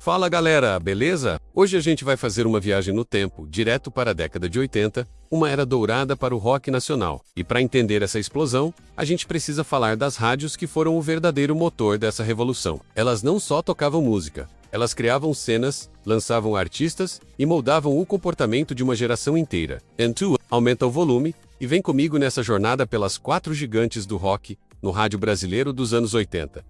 Fala galera, beleza? Hoje a gente vai fazer uma viagem no tempo, direto para a década de 80, uma era dourada para o rock nacional. E para entender essa explosão, a gente precisa falar das rádios que foram o verdadeiro motor dessa revolução. Elas não só tocavam música, elas criavam cenas, lançavam artistas e moldavam o comportamento de uma geração inteira. N2, aumenta o volume e vem comigo nessa jornada pelas 4 gigantes do rock no rádio brasileiro dos anos 80.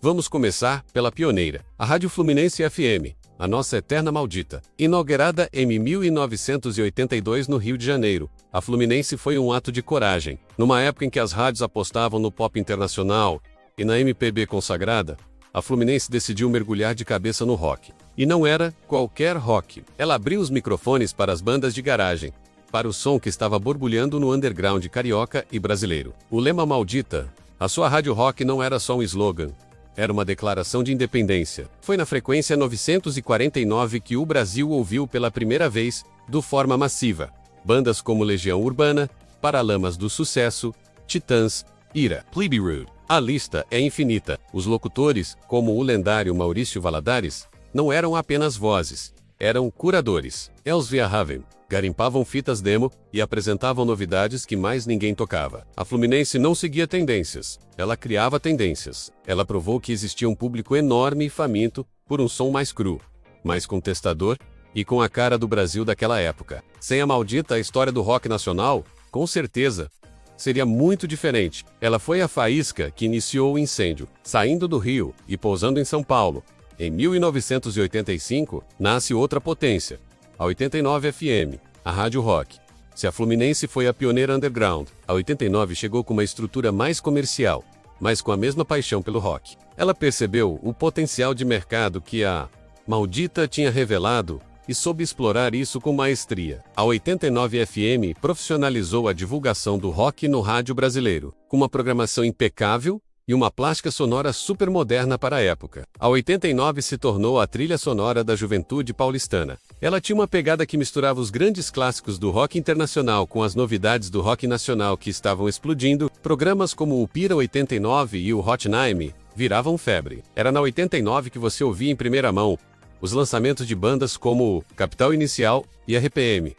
Vamos começar pela pioneira, a Rádio Fluminense FM, a nossa eterna maldita. Inaugurada em 1982 no Rio de Janeiro, a Fluminense foi um ato de coragem. Numa época em que as rádios apostavam no pop internacional e na MPB consagrada, a Fluminense decidiu mergulhar de cabeça no rock. E não era qualquer rock. Ela abriu os microfones para as bandas de garagem, para o som que estava borbulhando no underground carioca e brasileiro. O lema Maldita, a sua rádio rock, não era só um slogan. Era uma declaração de independência. Foi na frequência 949 que o Brasil ouviu pela primeira vez, de forma massiva, bandas como Legião Urbana, Paralamas do Sucesso, Titãs, Ira, Plebe Rude. A lista é infinita. Os locutores, como o lendário Maurício Valadares, não eram apenas vozes, eram curadores. Eles viajavam, garimpavam fitas demo e apresentavam novidades que mais ninguém tocava. A Fluminense não seguia tendências, ela criava tendências. Ela provou que existia um público enorme e faminto por um som mais cru, mais contestador e com a cara do Brasil daquela época. Sem a Maldita, a história do rock nacional, com certeza, seria muito diferente. Ela foi a faísca que iniciou o incêndio. Saindo do Rio e pousando em São Paulo, em 1985, nasce outra potência, a 89 FM, a Rádio Rock. Se a Fluminense foi a pioneira underground, a 89 chegou com uma estrutura mais comercial, mas com a mesma paixão pelo rock. Ela percebeu o potencial de mercado que a Maldita tinha revelado e soube explorar isso com maestria. A 89 FM profissionalizou a divulgação do rock no rádio brasileiro, com uma programação impecável e uma plástica sonora super moderna para a época. A 89 se tornou a trilha sonora da juventude paulistana. Ela tinha uma pegada que misturava os grandes clássicos do rock internacional com as novidades do rock nacional que estavam explodindo. Programas como o Pira 89 e o Hot 9 viravam febre. Era na 89 que você ouvia em primeira mão os lançamentos de bandas como Capital Inicial e RPM.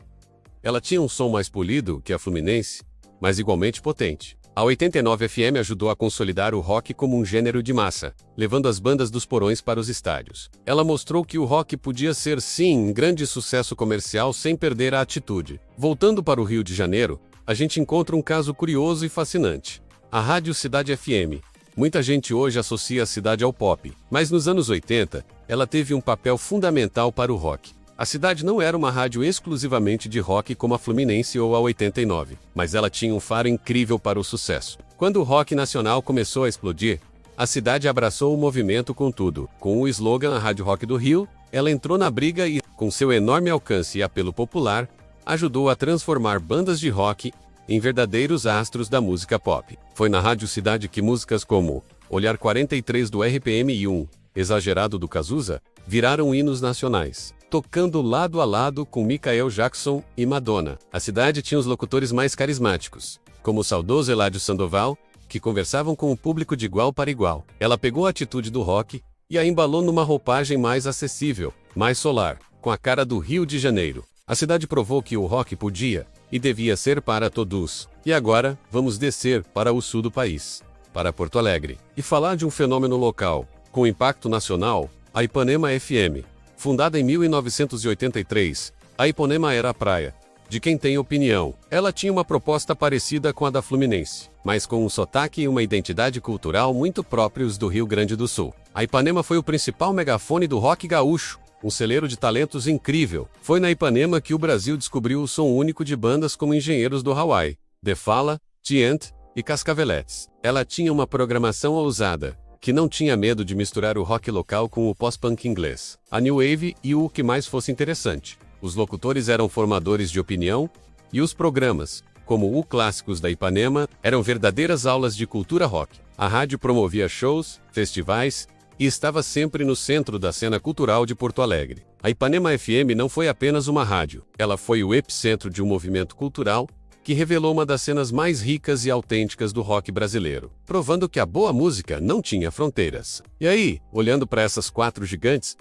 Ela tinha um som mais polido que a Fluminense, mas igualmente potente. A 89 FM ajudou a consolidar o rock como um gênero de massa, levando as bandas dos porões para os estádios. Ela mostrou que o rock podia ser, sim, um grande sucesso comercial sem perder a atitude. Voltando para o Rio de Janeiro, a gente encontra um caso curioso e fascinante. A Rádio Cidade FM. Muita gente hoje associa a cidade ao pop, mas nos anos 80, ela teve um papel fundamental para o rock. A cidade não era uma rádio exclusivamente de rock como a Fluminense ou a 89, mas ela tinha um faro incrível para o sucesso. Quando o rock nacional começou a explodir, a cidade abraçou o movimento com tudo. Com o slogan A Rádio Rock do Rio, ela entrou na briga e, com seu enorme alcance e apelo popular, ajudou a transformar bandas de rock em verdadeiros astros da música pop. Foi na Rádio Cidade que músicas como Olhar 43 do RPM e Exagerado do Cazuza viraram hinos nacionais, tocando lado a lado com Michael Jackson e Madonna. A cidade tinha os locutores mais carismáticos, como o saudoso Eladio Sandoval, que conversavam com o público de igual para igual. Ela pegou a atitude do rock e a embalou numa roupagem mais acessível, mais solar, com a cara do Rio de Janeiro. A cidade provou que o rock podia e devia ser para todos. E agora, vamos descer para o sul do país, para Porto Alegre, e falar de um fenômeno local, com impacto nacional, a Ipanema FM. Fundada em 1983, a Ipanema era a praia de quem tem opinião. Ela tinha uma proposta parecida com a da Fluminense, mas com um sotaque e uma identidade cultural muito próprios do Rio Grande do Sul. A Ipanema foi o principal megafone do rock gaúcho, um celeiro de talentos incrível. Foi na Ipanema que o Brasil descobriu o som único de bandas como Engenheiros do Hawaii, The Fala, Tient e Cascaveletes. Ela tinha uma programação ousada, que não tinha medo de misturar o rock local com o pós-punk inglês, a new wave e o que mais fosse interessante. Os locutores eram formadores de opinião, e os programas, como o Clássicos da Ipanema, eram verdadeiras aulas de cultura rock. A rádio promovia shows, festivais, e estava sempre no centro da cena cultural de Porto Alegre. A Ipanema FM não foi apenas uma rádio, ela foi o epicentro de um movimento cultural que revelou uma das cenas mais ricas e autênticas do rock brasileiro, provando que a boa música não tinha fronteiras. E aí, olhando para essas 4 gigantes,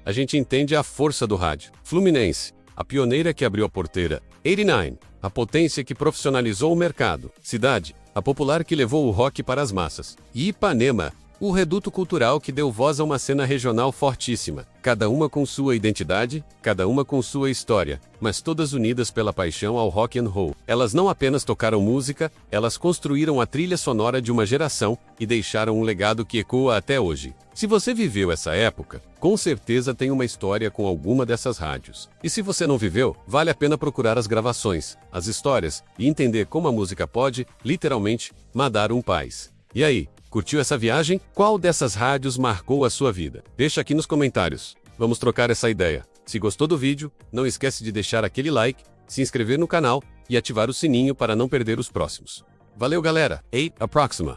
a gente entende a força do rádio. Fluminense, a pioneira que abriu a porteira. 89, a potência que profissionalizou o mercado. Cidade, a popular que levou o rock para as massas. E Ipanema, o reduto cultural que deu voz a uma cena regional fortíssima. Cada uma com sua identidade, cada uma com sua história, mas todas unidas pela paixão ao rock and roll. Elas não apenas tocaram música, elas construíram a trilha sonora de uma geração e deixaram um legado que ecoa até hoje. Se você viveu essa época, com certeza tem uma história com alguma dessas rádios. E se você não viveu, vale a pena procurar as gravações, as histórias e entender como a música pode, literalmente, mandar um país. E aí? Curtiu essa viagem? Qual dessas rádios marcou a sua vida? Deixa aqui nos comentários. Vamos trocar essa ideia. Se gostou do vídeo, não esquece de deixar aquele like, se inscrever no canal e ativar o sininho para não perder os próximos. Valeu, galera! Ei, a próxima!